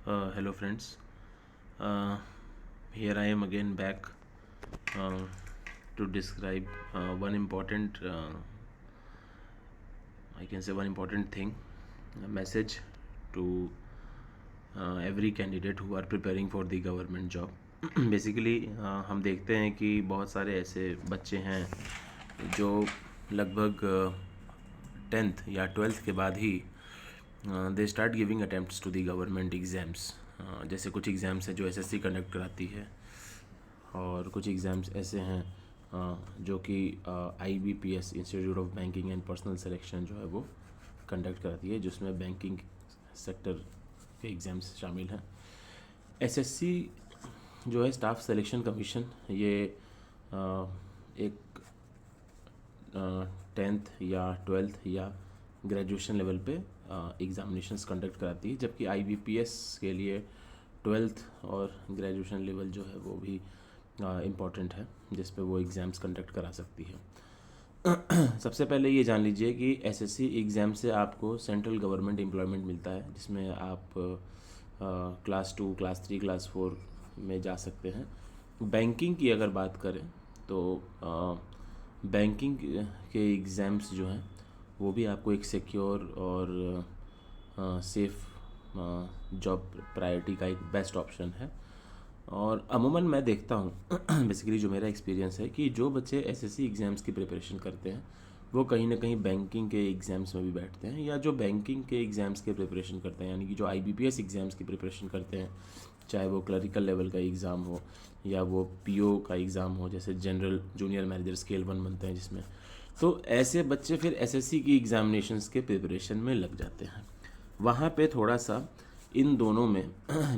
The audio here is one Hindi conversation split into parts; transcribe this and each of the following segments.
Hello friends. Here I am again back uh, to describe one important, I can say one important thing, a message to every candidate who are preparing for the government job. Basically हम देखते हैं कि बहुत सारे ऐसे बच्चे हैं जो लगभग 10th या 12th के बाद ही they start giving attempts to the government exams. जैसे कुछ एग्ज़ाम्स हैं जो एसएससी कंडक्ट कराती है, और कुछ एग्ज़ाम्स ऐसे हैं जो कि IBPS institute of banking and personal selection जो है वो कंडक्ट कराती है, जिसमें बैंकिंग सेक्टर के एग्ज़ाम्स शामिल हैं। एसएससी जो है स्टाफ सिलेक्शन कमीशन, ये एक 10th या 12th या ग्रेजुएशन लेवल पे एग्ज़ामिनेशंस कंडक्ट कराती है, जबकि आईबीपीएस के लिए 12th और ग्रेजुएशन लेवल जो है वो भी इम्पॉर्टेंट है, जिस पे वो एग्ज़ाम्स कंडक्ट करा सकती है। सबसे पहले ये जान लीजिए कि एसएससी एग्ज़ाम से आपको सेंट्रल गवर्नमेंट एम्प्लॉयमेंट मिलता है, जिसमें आप क्लास 2, क्लास 3, क्लास 4 में जा सकते हैं। बैंकिंग की अगर बात करें तो बैंकिंग के एग्ज़ाम्स जो हैं वो भी आपको एक सिक्योर और सेफ़ जॉब प्रायोरिटी का एक बेस्ट ऑप्शन है। और अमूमन मैं देखता हूँ बेसिकली जो मेरा एक्सपीरियंस है कि जो बच्चे एसएससी एग्ज़ाम्स की प्रिपरेशन करते हैं वो कहीं ना कहीं बैंकिंग के एग्ज़ाम्स में भी बैठते हैं, या जो बैंकिंग के एग्ज़ाम्स के प्रिपरेशन करते हैं, यानी कि जो आईबीपीएस एग्ज़ाम्स की प्रिपरेशन करते हैं, चाहे वो क्लरिकल लेवल का एग्ज़ाम हो या वो पीओ का एग्ज़ाम हो, जैसे जनरल जूनियर मैनेजर स्केल 1 बनते हैं जिसमें, तो ऐसे बच्चे फिर एसएससी की एग्ज़ामिनेशंस के प्रिपरेशन में लग जाते हैं। वहाँ पे थोड़ा सा इन दोनों में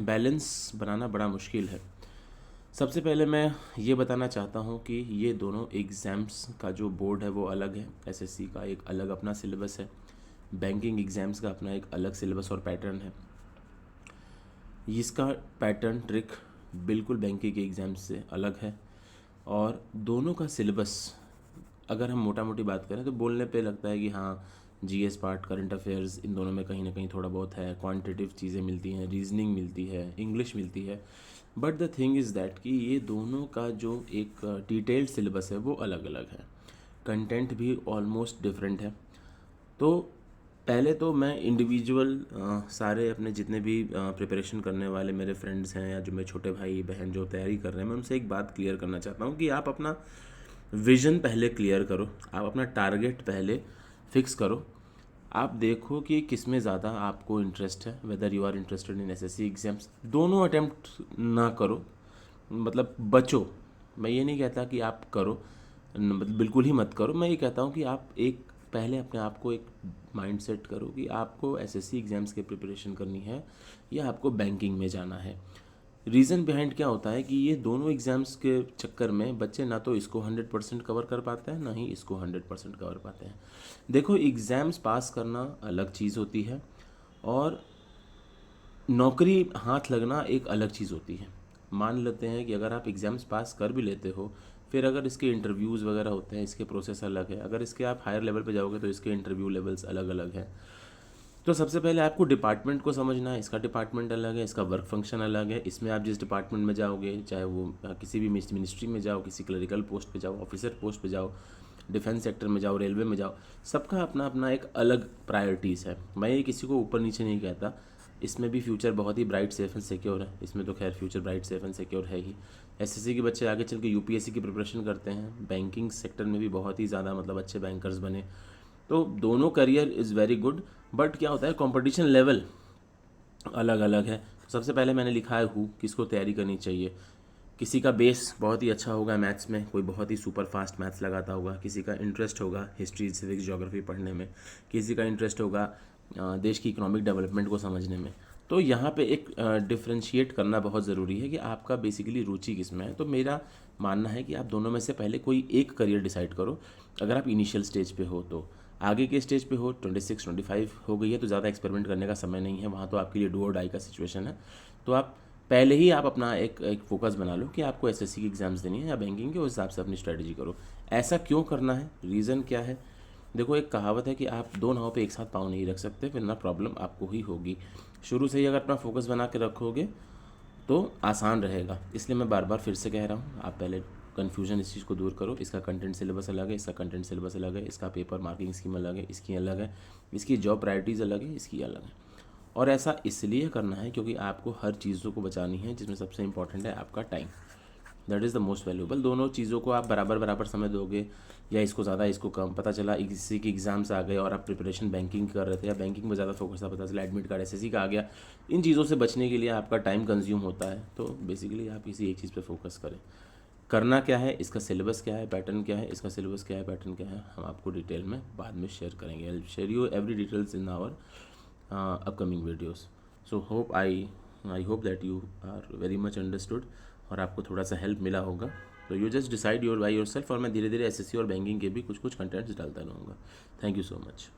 बैलेंस बनाना बड़ा मुश्किल है। सबसे पहले मैं ये बताना चाहता हूँ कि ये दोनों एग्ज़ाम्स का जो बोर्ड है वो अलग है। एसएससी का एक अलग अपना सिलेबस है, बैंकिंग एग्ज़ाम्स का अपना एक अलग सिलेबस और पैटर्न है। इसका पैटर्न ट्रिक बिल्कुल बैंकिंग के एग्ज़ाम्स से अलग है, और दोनों का सिलेबस अगर हम मोटा मोटी बात करें तो बोलने पे लगता है कि हाँ, जीएस पार्ट, करंट अफेयर्स, इन दोनों में कहीं ना कहीं थोड़ा बहुत है, क्वांटिटेटिव चीज़ें मिलती हैं, रीजनिंग मिलती है, इंग्लिश मिलती है। But the thing is that कि ये दोनों का जो एक डिटेल्ड सिलेबस है वो अलग अलग है, कंटेंट भी ऑलमोस्ट डिफरेंट है। तो पहले तो मैं इंडिविजुअल सारे अपने जितने भी प्रिपरेशन करने वाले मेरे फ्रेंड्स हैं या जो मेरे छोटे भाई बहन जो तैयारी कर रहे हैं, मैं उनसे एक बात क्लियर करना चाहता हूँ कि आप अपना विज़न पहले क्लियर करो, आप अपना टारगेट पहले फिक्स करो। आप देखो कि किस में ज़्यादा आपको इंटरेस्ट है, whether you are interested in SSC exams. दोनों अटेम्प्ट ना करो, मतलब बचो। मैं ये नहीं कहता कि आप करो, मतलब बिल्कुल ही मत करो। मैं ये कहता हूँ कि आप एक पहले अपने आप को एक माइंड सेट करो कि आपको एसएससी एग्ज़ाम्स की प्रिपरेशन करनी है या आपको बैंकिंग में जाना है। रीज़न बिहाइंड क्या होता है कि ये दोनों एग्ज़ाम्स के चक्कर में बच्चे ना तो इसको 100% कवर कर पाते हैं, ना ही इसको 100% कवर पाते हैं। देखो, एग्ज़ाम्स पास करना अलग चीज़ होती है और नौकरी हाथ लगना एक अलग चीज़ होती है। मान लेते हैं कि अगर आप एग्ज़ाम्स पास कर भी लेते हो, फिर अगर इसके इंटरव्यूज़ वगैरह होते हैं, इसके प्रोसेस अलग है। अगर इसके आप हायर लेवल पे जाओगे तो इसके इंटरव्यू लेवल्स अलग अलग हैं। तो सबसे पहले आपको डिपार्टमेंट को समझना है, इसका डिपार्टमेंट अलग है, इसका वर्क फंक्शन अलग है। इसमें आप जिस डिपार्टमेंट में जाओगे, चाहे वो किसी भी मिनिस्ट्री में जाओ, किसी क्लरिकल पोस्ट पे जाओ, ऑफिसर पोस्ट पे जाओ, डिफेंस सेक्टर में जाओ, रेलवे में जाओ, सबका अपना अपना एक अलग प्रायोरिटीज़ है। मैं ये किसी को ऊपर नीचे नहीं कहता, इसमें भी फ्यूचर बहुत ही ब्राइट, सेफ एंड सिक्योर है। इसमें तो खैर future bright, safe and secure है ही। एसएससी के बच्चे आगे चल के यूपीएससी की प्रिपरेशन करते हैं, बैंकिंग सेक्टर में भी बहुत ही ज़्यादा मतलब अच्छे बैंकर्स बने। तो दोनों career is very good, but क्या होता है, कंपटीशन लेवल अलग अलग है। सबसे पहले मैंने लिखा है हु किसको तैयारी करनी चाहिए। किसी का बेस बहुत ही अच्छा होगा मैथ्स में, कोई बहुत ही सुपर फास्ट मैथ्स लगाता होगा। किसी का इंटरेस्ट होगा हिस्ट्री, सिविक्स, ज्योग्राफी पढ़ने में। किसी का इंटरेस्ट होगा देश की इकोनॉमिक डेवलपमेंट को समझने में। तो यहाँ पे एक डिफ्रेंशिएट करना बहुत ज़रूरी है कि आपका बेसिकली रुचि किस में है। तो मेरा मानना है कि आप दोनों में से पहले कोई एक करियर डिसाइड करो, अगर आप इनिशियल स्टेज पे हो तो। आगे के स्टेज पे हो, 26, 25 हो गई है, तो ज़्यादा एक्सपेरिमेंट करने का समय नहीं है, वहाँ तो आपके लिए डू और डाई का सिचुएशन है। तो आप पहले ही आप अपना एक फोकस बना लो कि आपको एसएससी की एग्ज़ाम्स देनी है या बैंकिंग के, उस हिसाब से अपनी स्ट्रेटजी करो। ऐसा क्यों करना है, रीज़न क्या है, देखो एक कहावत है कि आप दो नाव पे एक साथ पाँव नहीं रख सकते, वरना प्रॉब्लम आपको ही होगी। शुरू से ही अगर अपना फोकस बना के रखोगे तो आसान रहेगा। इसलिए मैं बार बार फिर से कह रहा हूँ, आप पहले कन्फ्यूजन इस चीज़ को दूर करो। इसका कंटेंट सिलेबस अलग है, इसका कंटेंट सिलेबस अलग है, इसका पेपर मार्किंग स्कीम अलग है, इसकी अलग है, इसकी जॉब प्रायोरिटीज़ अलग है, इसकी अलग है। और ऐसा इसलिए करना है क्योंकि आपको हर चीज़ों को बचानी है, जिसमें सबसे इंपॉर्टेंट है आपका time. That is the most valuable. दोनों चीज़ों को आप बराबर बराबर समय दोगे या इसको ज़्यादा इसको कम, पता चला किसी की एग्ज़ाम्स आ गए और आप प्रिपरेशन बैंकिंग कर रहे थे या बैंकिंग में ज़्यादा फोकस था, पता चला एडमिट कार्ड एसएससी का आ गया। इन चीज़ों से बचने के लिए आपका टाइम कंज्यूम होता है। तो बेसिकली आप किसी एक चीज़ पे फोकस करें। करना क्या है, इसका सिलेबस क्या है, पैटर्न क्या है, इसका सिलेबस क्या है, पैटर्न क्या है, हम आपको डिटेल में बाद में शेयर करेंगे। I share you every details in our upcoming videos. So I hope that you are very much understood और आपको थोड़ा सा हेल्प मिला होगा। तो you just decide your by your self, और मैं धीरे धीरे एसएससी और बैंकिंग के भी कुछ कुछ कंटेंट्स डालता रहूँगा। Thank you so much.